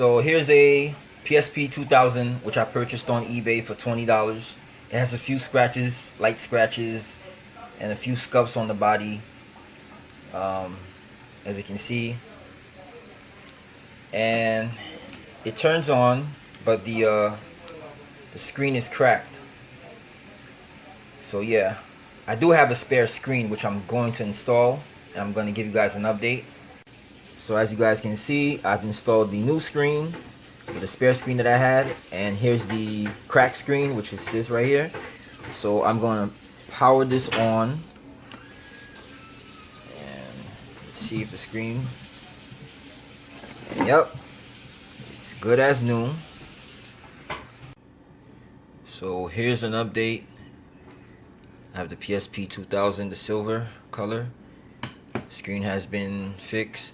So here's a PSP 2000, which I purchased on eBay for $20. It has a few scratches, light scratches, and a few scuffs on the body, as you can see. And it turns on, but the screen is cracked. So yeah, I do have a spare screen which I'm going to install, and I'm going to give you guys an update. So as you guys can see, I've installed the new screen with the spare screen that I had, and here's the cracked screen, which is this right here. So I'm going to power this on and see if the screen, yep, it's good as new. So here's an update. I have the PSP 2000, the silver color. Screen has been fixed.